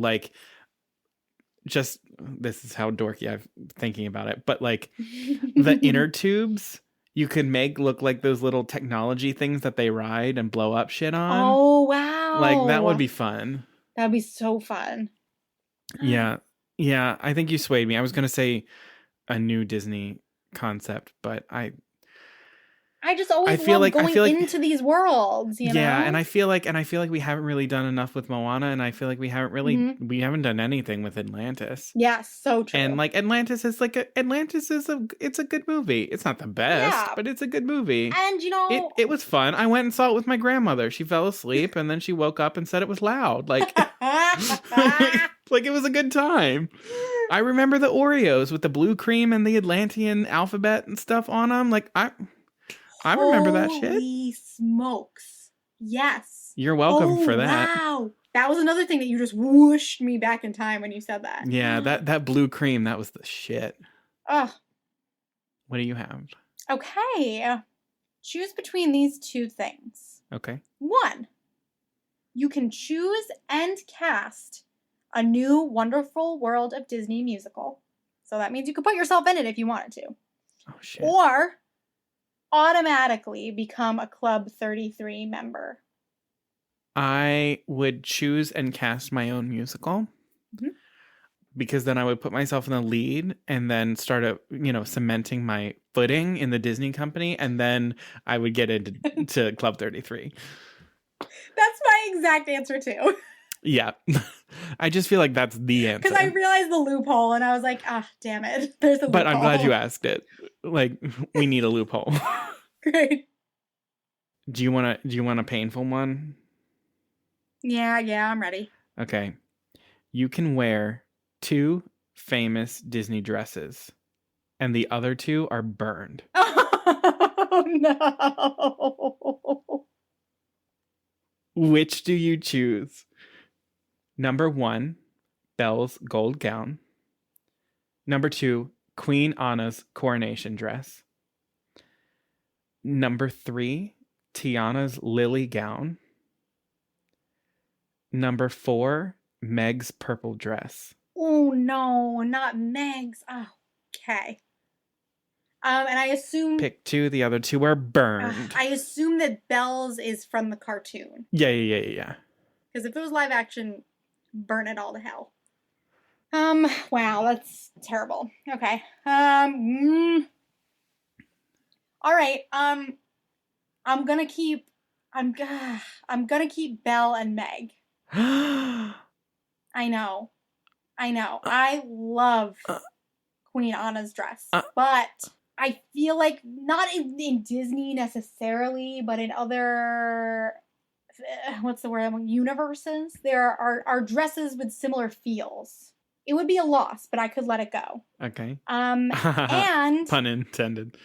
just this is how dorky I'm thinking about it, but like the inner tubes. You could make look like those little technology things that they ride and blow up shit on. Oh, wow. Like, that would be fun. That'd be so fun. Yeah. Yeah, I think you swayed me. I was going to say a new Disney concept, but I just always love going into these worlds, Yeah, and I feel like we haven't really done enough with Moana, and I feel like we haven't really we haven't done anything with Atlantis. Yeah, so true. And Atlantis is it's a good movie. It's not the best, but it's a good movie. And it was fun. I went and saw it with my grandmother. She fell asleep and then she woke up and said it was loud. Like it was a good time. I remember the Oreos with the blue cream and the Atlantean alphabet and stuff on them. Like I remember that shit. Holy smokes. Yes. You're welcome for that. Wow. That was another thing that you just whooshed me back in time when you said that. Yeah, that blue cream, that was the shit. Ugh. What do you have? Okay. Choose between these two things. Okay. 1. You can choose and cast a new Wonderful World of Disney musical. So that means you could put yourself in it if you wanted to. Oh, shit. Or automatically become a Club 33 member. I would choose and cast my own musical. Mhm. Because then I would put myself in the lead and then start, cementing my footing in the Disney company. And then I would get into to Club 33. That's my exact answer too. Yeah. I just feel like that's the answer. Because I realized the loophole and I was like, damn it. There's a loophole. But I'm glad you asked it. Like, we need a loophole. Great. Do you want a painful one? Yeah, I'm ready. Okay. You can wear 2 famous Disney dresses, and the other 2 are burned. Oh, no. Which do you choose? Number 1, Belle's gold gown. Number 2, Queen Anna's coronation dress. Number 3, Tiana's lily gown. Number 4, Meg's purple dress. Oh, no, not Meg's. Oh, okay. And I assume... Pick 2, the other 2 are burned. I assume that Belle's is from the cartoon. Yeah. Because if it was live action, burn it all to hell. Wow, that's terrible. Okay. All right. I'm gonna keep Belle and Meg. I know. I love Queen Anna's dress, but I feel like not in Disney necessarily, but in other what's the word? Universes, there are dresses with similar feels. It would be a loss, but I could let it go. Okay. And pun intended.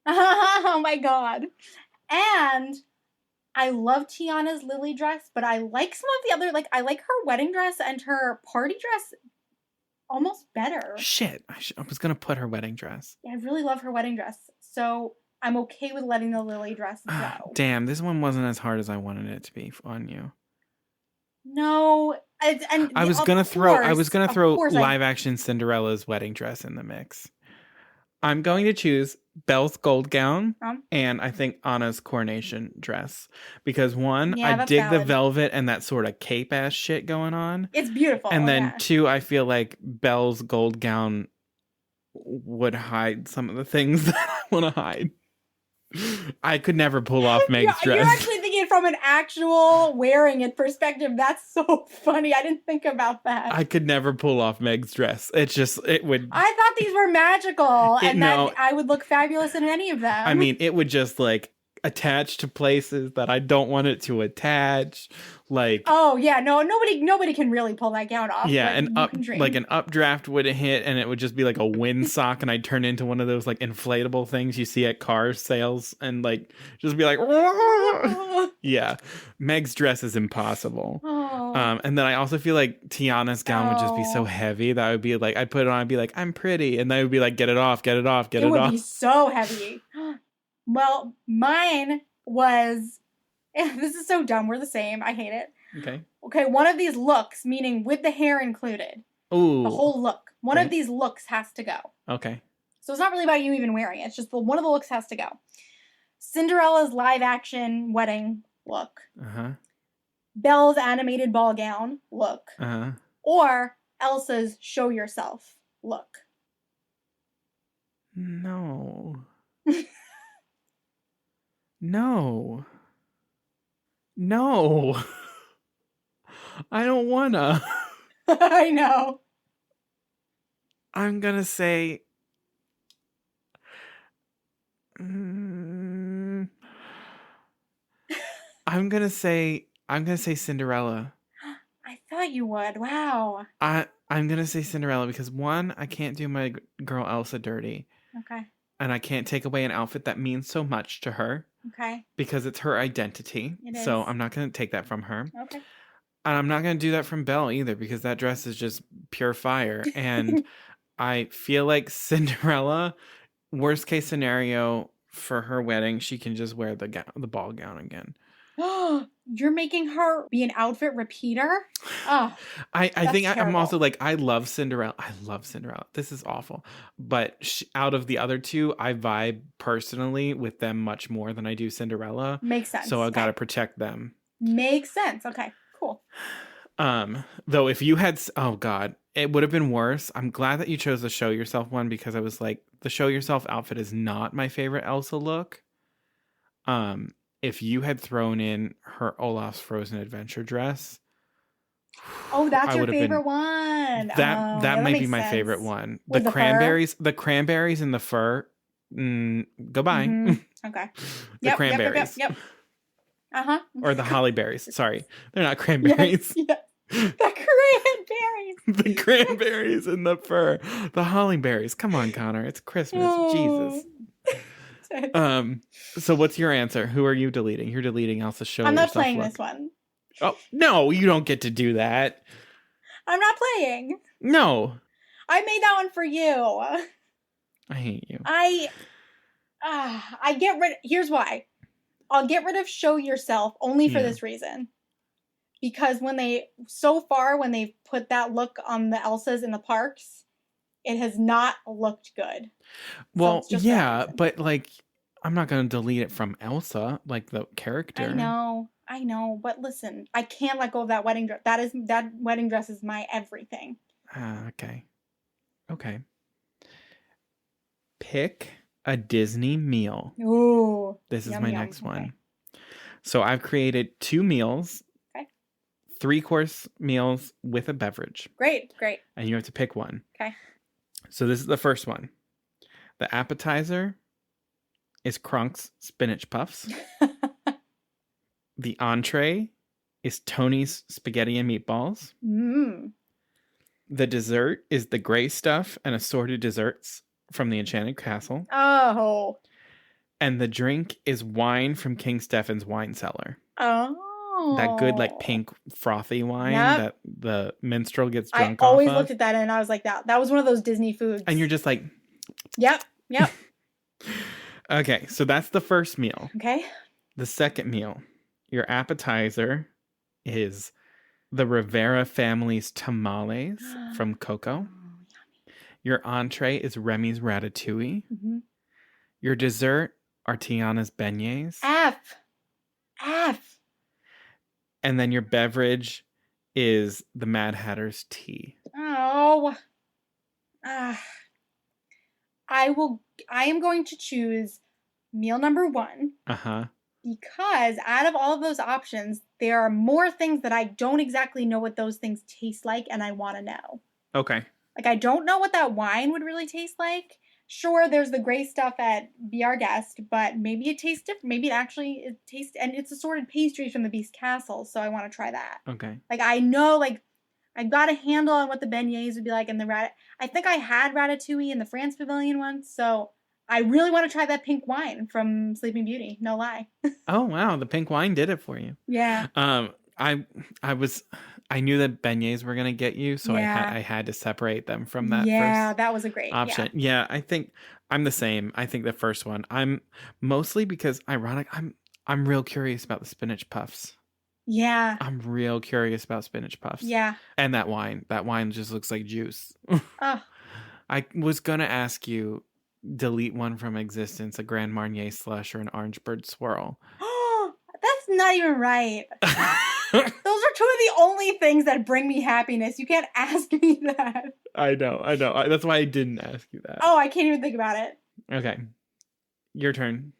Oh my god. And I love Tiana's lily dress, but I like some of the other, I like her wedding dress and her party dress almost better. Shit, I was gonna put her wedding dress. Yeah, I really love her wedding dress, so I'm okay with letting the lily dress go. Damn, this one wasn't as hard as I wanted it to be on you. No, and I was gonna throw live action Cinderella's wedding dress in the mix. I'm going to choose Belle's gold gown and I think Anna's coronation dress. Because one, I dig the velvet and that sort of cape ass shit going on. It's beautiful. And then 2, I feel like Belle's gold gown would hide some of the things that I want to hide. I could never pull off Meg's dress. You're actually thinking from an actual wearing it perspective. That's so funny. I didn't think about that. I could never pull off Meg's dress. It would. I thought these were magical that I would look fabulous in any of them. I mean, it would just attach to places that I don't want it to attach. Oh yeah, no, nobody can really pull that gown off. Yeah, an updraft would hit and it would just be like a windsock and I'd turn into one of those inflatable things you see at car sales and just be like yeah. Meg's dress is impossible. And then I also feel like Tiana's gown would just be so heavy that I would be I'd put it on, I'd be like, I'm pretty, and then I would be like, get it off. It would be so heavy. Well, mine was... This is so dumb. We're the same. I hate it. Okay, one of these looks, meaning with the hair included. Ooh. The whole look. One of these looks has to go. Okay. So it's not really about you even wearing it. It's just one of the looks has to go. Cinderella's live action wedding look. Belle's animated ball gown look. Or Elsa's show yourself look. No. No. I don't wanna. I know. I'm gonna say... I'm gonna say Cinderella. I thought you would. Wow. I'm gonna say Cinderella because 1, I can't do my girl Elsa dirty. Okay. And I can't take away an outfit that means so much to her. Okay. Because it's her identity. So I'm not gonna take that from her. Okay. And I'm not gonna do that from Belle either because that dress is just pure fire. And I feel like Cinderella, worst case scenario for her wedding, she can just wear the ball gown again. You're making her be an outfit repeater? Oh, I think terrible. I'm also I love Cinderella. This is awful. But out of the other 2, I vibe personally with them much more than I do Cinderella. Makes sense. So I've got to protect them. Makes sense. Okay, cool. Though if you had, oh God, it would have been worse. I'm glad that you chose the show yourself one because I was like, the show yourself outfit is not my favorite Elsa look. If you had thrown in her Olaf's Frozen Adventure dress, Oh, that's I your would have been favorite one. that might be makes my sense. favorite one. With the fur? The cranberries and the fur. Goodbye. Mhm. Okay. The cranberries. Yep. Uh-huh. Or the holly berries. Sorry, they're not cranberries. Yeah. The cranberries. The cranberries and the fur. The holly berries. Come on, Connor. It's Christmas. Jesus. So what's your answer? Who are you deleting? You're deleting Elsa Show. I'm not playing this one. Oh, no, you don't get to do that. I'm not playing. No. I made that one for you. I hate you. I get rid. Here's why. I'll get rid of Show Yourself only for this reason. Because when they've put that look on the Elsas in the parks, it has not looked good. Well, so yeah, but like, I'm not going to delete it from Elsa, like the character. I know, but listen, I can't let go of that wedding dress. That wedding dress is my everything. Okay. Pick a Disney meal. Ooh. This is my next one. So I've created 2 meals. Okay. 3-course meals with a beverage. Great. And you have to pick one. Okay. So this is the first one. The appetizer is Kronk's spinach puffs. The entree is Tony's spaghetti and meatballs. The dessert is the gray stuff and assorted desserts from the Enchanted Castle. Oh. And the drink is wine from King Stefan's wine cellar. Oh. That good, like, pink, frothy wine that the minstrel gets drunk I off always of. looked at that and I was like, that was one of those Disney foods. And you're just like... Yep. Okay, so that's the first meal. Okay. The second meal, your appetizer is the Rivera family's tamales from Coco. Your entree is Remy's ratatouille. Mm-hmm. Your dessert are Tiana's beignets. F. And then your beverage is the Mad Hatter's tea. Oh. I am going to choose meal number 1. Uh-huh. Because out of all of those options, there are more things that I don't exactly know what those things taste like, and I want to know. Okay. Like, I don't know what that wine would really taste like. Sure, there's the gray stuff at Be Our Guest, but maybe it tastes different. Maybe it tastes, and it's assorted pastries from the Beast Castle, so I want to try that. Okay. Like, I know, like, I got a handle on what the beignets would be like, and I think I had ratatouille in the France Pavilion once, so I really want to try that pink wine from Sleeping Beauty. No lie. Oh, wow. The pink wine did it for you. Yeah. I knew that beignets were going to get you, so I had to separate them from that first that was a great option. Yeah, I think I'm the same. I think the first one. I'm mostly because I'm real curious about the spinach puffs. Yeah. I'm real curious about spinach puffs. Yeah. And that wine. That wine just looks like juice. Oh. I was going to ask you, delete one from existence, a Grand Marnier slush or an Orange Bird swirl. That's not even right. Those are 2 of the only things that bring me happiness. You can't ask me that. I know. That's why I didn't ask you that. Oh, I can't even think about it. Okay. Your turn.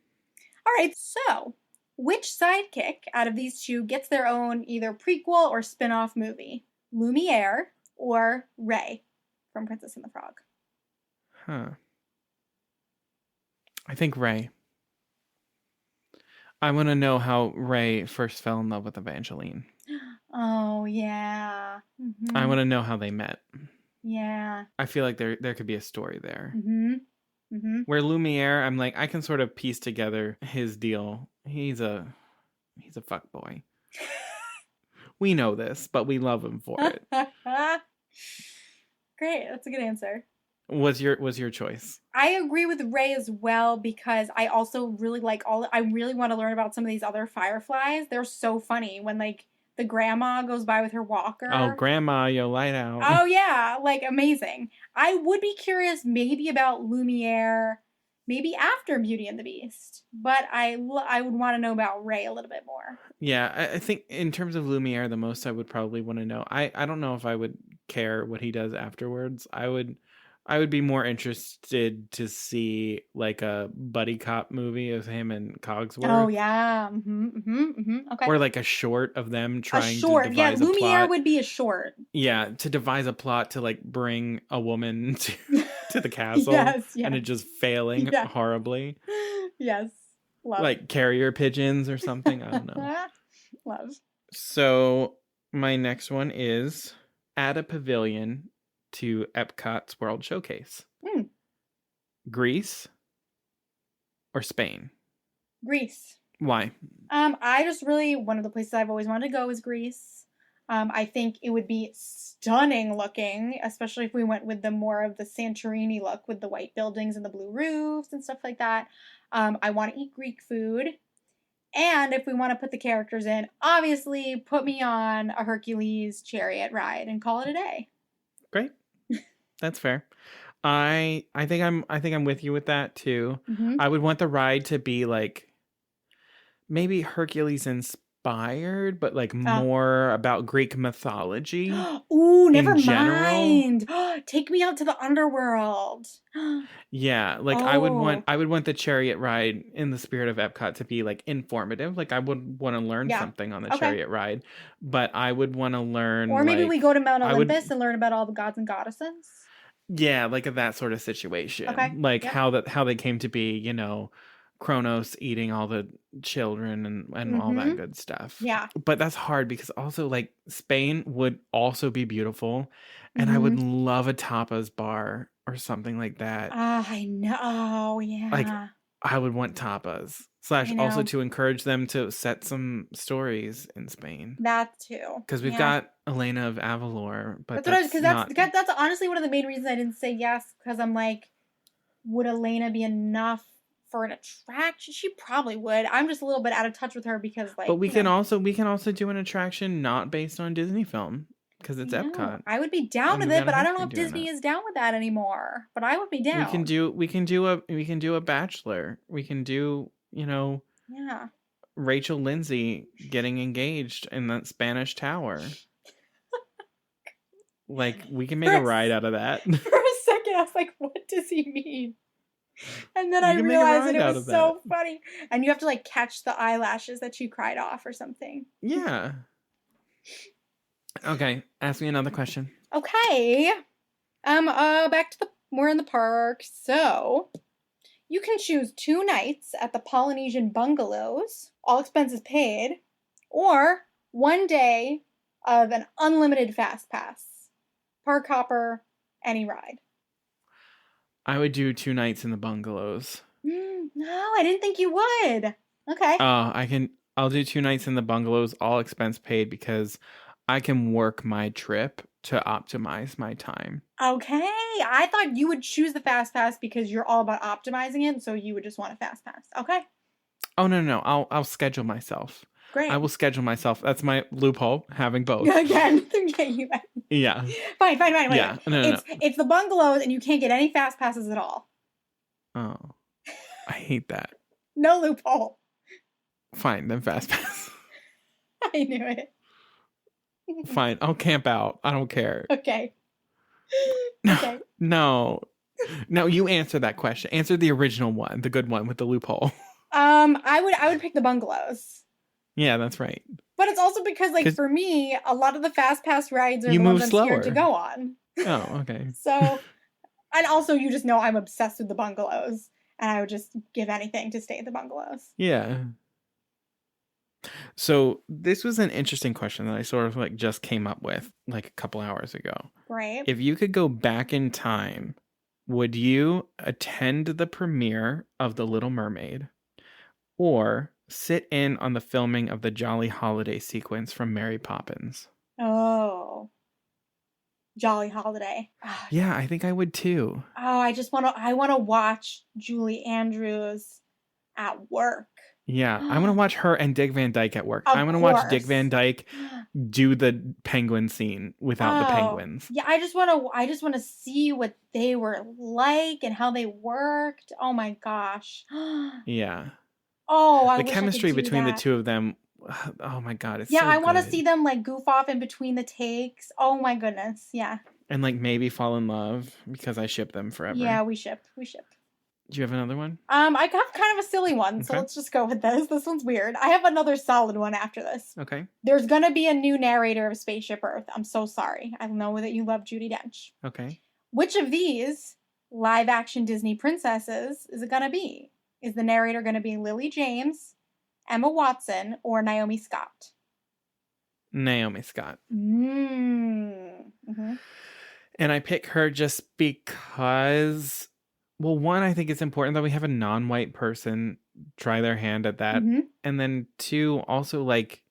All right, so which sidekick out of these 2 gets their own either prequel or spin-off movie? Lumiere or Ray from Princess and the Frog? Huh. I think Ray. I want to know how Ray first fell in love with Evangeline. Oh, yeah. Mm-hmm. I want to know how they met. Yeah. I feel like there could be a story there. Mm-hmm. Mm-hmm. Where Lumiere, I'm like, I can sort of piece together his deal. He's a fuckboy. We know this, but we love him for it. Great. That's a good answer. Was your choice? I agree with Ray as well because I also really I really want to learn about some of these other fireflies. They're so funny when like the grandma goes by with her walker. Oh, grandma, your light out. Oh yeah, like amazing. I would be curious maybe about Lumiere maybe after Beauty and the Beast. But I would want to know about Ray a little bit more. Yeah, I think in terms of Lumiere, the most I would probably want to know. I don't know if I would care what he does afterwards. I would be more interested to see like a buddy cop movie of him and Cogsworth. Oh yeah. Okay. Or like a short of them A trying short. to Yeah, devise a Lumiere plot. would be a short. Yeah, to devise a plot to like bring a woman to the castle Yes. and it just failing Yeah. horribly. Yes. Love. Like carrier pigeons or something. I don't know. Love. So my next one is add a pavilion to Epcot's World Showcase. Greece or Spain? Greece. Why? I just really, one of the places I've always wanted to go is Greece. I think it would be stunning looking, especially if we went with the more of the Santorini look with the white buildings and the blue roofs and stuff like that. I want to eat Greek food. And if we want to put the characters in, obviously put me on a Hercules chariot ride and call it a day. Great. That's fair. I think I'm with you with that too. Mm-hmm. I would want the ride to be like maybe Hercules inspired, but like more about Greek mythology. Ooh, never general. mind. Take me out to the underworld. Yeah, like I would want the chariot ride in the spirit of Epcot to be like informative. Like I would want to learn something on the chariot ride, but I would want to learn. Or maybe like, we go to Mount Olympus and learn about all the gods and goddesses. Yeah, like that sort of situation. Okay. Like how they came to be, you know, Kronos eating all the children and all that good stuff. Yeah. But that's hard because also like Spain would also be beautiful and I would love a tapas bar or something like that. I know. Oh, yeah. Like I would want tapas / also to encourage them to set some stories in Spain. That too. Because we've got Elena of Avalor, but that's honestly one of the main reasons I didn't say yes, because I'm like, would Elena be enough for an attraction? She probably would. I'm just a little bit out of touch with her because like. But we can also do an attraction not based on Disney film because it's Epcot. I would be down with it, but I don't know if Disney is down with that anymore. But I would be down. We can do a Bachelor. We can do, you know. Yeah. Rachel Lindsay getting engaged in that Spanish tower. Like we can make a ride out of that. For a second, I was like, "What does he mean?" And then I realized that it was so funny. And you have to like catch the eyelashes that she cried off or something. Yeah. Okay, ask me another question. Okay. Back to we're in the park. So, you can choose 2 nights at the Polynesian bungalows, all expenses paid, or 1 day of an unlimited fast pass. Park hopper, any ride. I would do 2 nights in the bungalows. No, I didn't think you would. Okay. I'll do 2 nights in the bungalows, all expense paid, because I can work my trip to optimize my time. Okay. I thought you would choose the fast pass because you're all about optimizing it, so you would just want a fast pass. Okay. Oh no. I'll schedule myself. Great. I will schedule myself. That's my loophole, having both. Again. Yeah. Fine. Yeah. No. It's the bungalows and you can't get any fast passes at all. Oh. I hate that. No loophole. Fine, then fast pass. I knew it. Fine, I'll camp out. I don't care. Okay. Okay. No, you answer that question. Answer the original one, the good one with the loophole. I would pick the bungalows. Yeah, that's right. But it's also because, like, for me, a lot of the fast pass rides are the ones I'm scared to go on. Oh, okay. So, and also you just know I'm obsessed with the bungalows, and I would just give anything to stay at the bungalows. Yeah. So this was an interesting question that I sort of like just came up with like a couple hours ago. Right. If you could go back in time, would you attend the premiere of The Little Mermaid or sit in on the filming of the Jolly Holiday sequence from Mary Poppins? Oh. Jolly Holiday. Yeah, I think I would too. Oh, I want to watch Julie Andrews at work. Yeah, I want to watch her and Dick Van Dyke at work. Of I want to watch Dick course. Van Dyke do the penguin scene without the penguins. Yeah, I just want to see what they were like and how they worked. Oh my gosh. Yeah. Oh, I The wish chemistry I could do between that. the two of them. Oh my God, it's Yeah, so I want to good. see them like goof off in between the takes. Oh my goodness. Yeah. And like maybe fall in love because I ship them forever. Yeah, we shipped. Do you have another one? I have kind of a silly one, so Okay. let's just go with this. This one's weird. I have another solid one after this. Okay. There's gonna be a new narrator of Spaceship Earth. I'm so sorry. I know that you love Judi Dench. Okay. Which of these live action Disney princesses is it gonna be? Is the narrator gonna be Lily James, Emma Watson, or Naomi Scott? Naomi Scott. Mm-hmm. And I pick her just because, well, one, I think it's important that we have a non-white person try their hand at that. Mm-hmm. And then two, also like,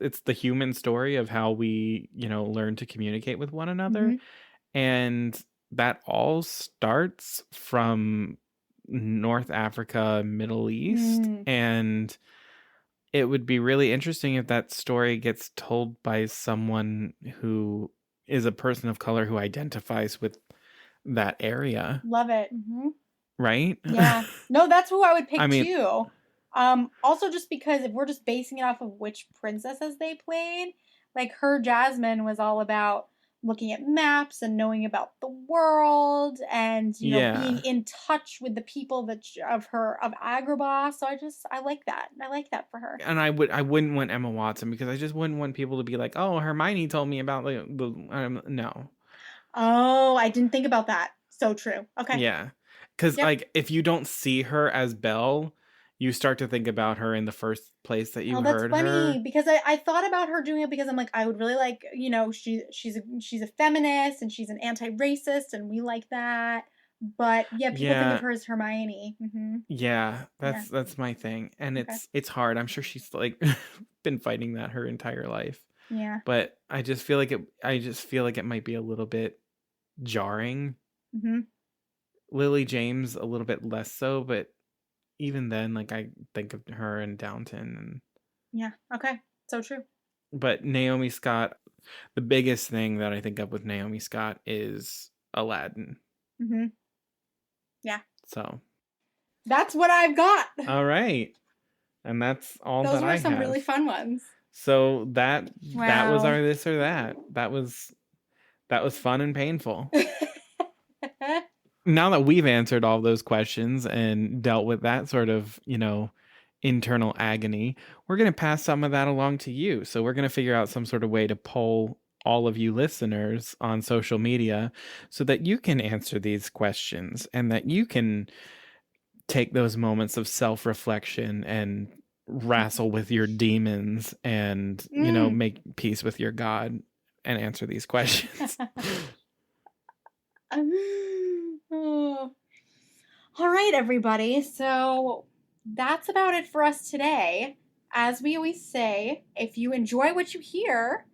it's the human story of how we, learn to communicate with one another. Mm-hmm. And that all starts from North Africa, Middle East. And it would be really interesting if that story gets told by someone who is a person of color who identifies with that area. Love it. Mm-hmm. Right? Yeah. No, that's who I would pick too. Also just because if we're just basing it off of which princesses they played, like her Jasmine was all about looking at maps and knowing about the world and being in touch with the people of Agrabah. So I like that. I like that for her. And I wouldn't want Emma Watson because I just wouldn't want people to be like, oh, Hermione told me about no. Oh, I didn't think about that. So true. Okay. Yeah. Because like if you don't see her as Belle, you start to think about her in the first place that you heard her. Oh, that's funny because I thought about her doing it because I'm like, I would really like, she's a feminist and she's an anti-racist and we like that. But yeah, people think of her as Hermione. Mm-hmm. Yeah, that's my thing. And it's hard. I'm sure she's like been fighting that her entire life. Yeah. But I just feel like it might be a little bit jarring. Mm-hmm. Lily James a little bit less so, but even then, like I think of her in Downton and yeah, okay, so true. But Naomi Scott, the biggest thing that I think of with Naomi Scott is Aladdin. Mm-hmm. Yeah. So that's what I've got. All right, and that's all that I have. Those were some really fun ones. So that was our this or that. That was fun and painful. Now that we've answered all those questions and dealt with that sort of, internal agony, we're going to pass some of that along to you. So we're going to figure out some sort of way to poll all of you listeners on social media so that you can answer these questions and that you can take those moments of self-reflection and wrestle with your demons and, make peace with your God and answer these questions. All right, everybody. So that's about it for us today. As we always say, if you enjoy what you hear,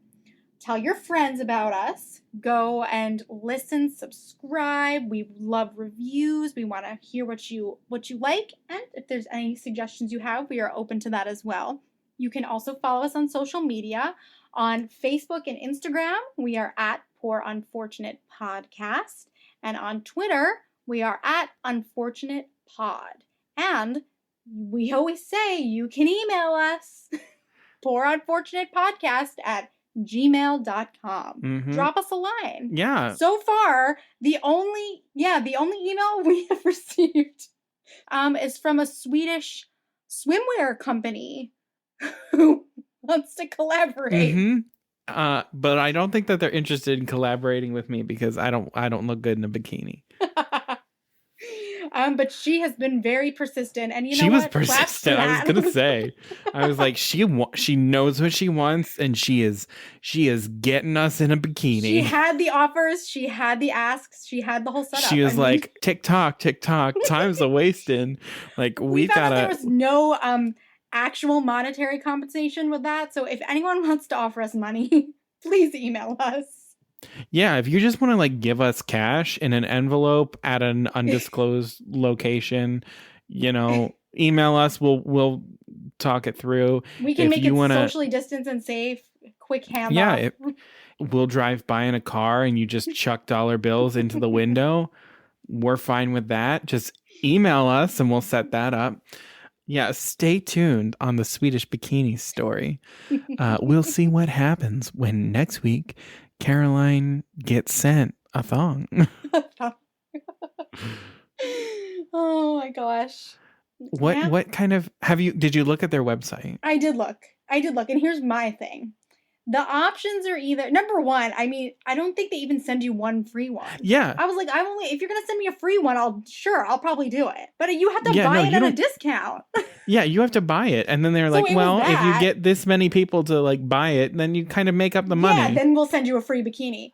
tell your friends about us. Go and listen, subscribe. We love reviews. We want to hear what you like. And if there's any suggestions you have, we are open to that as well. You can also follow us on social media. On Facebook and Instagram, we are at Poor Unfortunate Podcast. And on Twitter, we are at Unfortunate Pod. And we always say you can email us, poorunfortunatepodcast@gmail.com. Mm-hmm. Drop us a line. Yeah. So far, the only email we have received is from a Swedish swimwear company who wants to collaborate. Mm-hmm. But I don't think that they're interested in collaborating with me because I don't look good in a bikini. But she has been very persistent, and she was persistent. I was gonna say, I was like, she knows what she wants, and she is getting us in a bikini. She had the offers, she had the asks, she had the whole setup. She was like, TikTok, time's a wasting. Like we gotta. There was no actual monetary compensation with that. So if anyone wants to offer us money, please email us. Yeah, if you just want to like give us cash in an envelope at an undisclosed location, email us. We'll talk it through. We can If make you it wanna- socially distanced and safe. Quick handoff. Yeah, we'll drive by in a car and you just chuck dollar bills into the window. We're fine with that. Just email us and we'll set that up. Yeah, stay tuned on the Swedish bikini story. We'll see what happens when next week Caroline gets sent a thong. Oh my gosh. What Yeah. what kind of did you look at their website? I did look. And here's my thing. The options are either, number one, I mean, I don't think they even send you one free one. Yeah. I was like, if you're going to send me a free one, I'll probably do it. But you have to Yeah, buy no, it you at a don't- discount. Yeah, you have to buy it. And then they're So like, it was well, if you that. get this many people to like buy it, then you kind of make up the money. Yeah, then we'll send you a free bikini.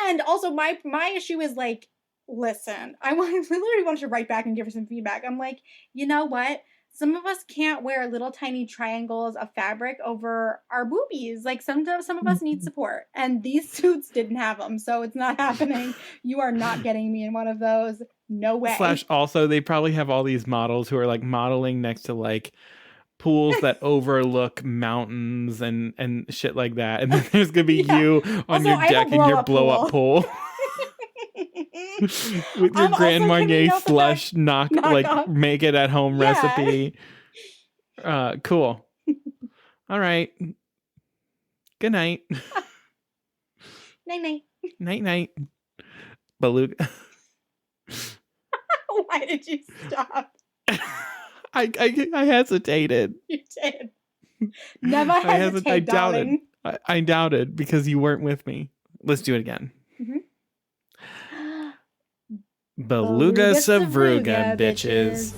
And also my issue is like, listen, I literally wanted to write back and give her some feedback. I'm like, you know what? Some of us can't wear little tiny triangles of fabric over our boobies. Like some of us need support, and these suits didn't have them, so it's not happening. You are not getting me in one of those. No way. / also, they probably have all these models who are like modeling next to like pools that overlook mountains and shit like that. And then there's gonna be Yeah. you on Also, your I have a deck in your blow-up blow up pool. With your I'm Grand also Marnier giving out the slush knock like off. make it at home Yeah. recipe. Cool. All right. Good night. Night. Night night. Beluga. Why did you stop? I hesitated. You did. Never I hesitate, doubted. darling. I doubted because you weren't with me. Let's do it again. Beluga Savruga, bitches.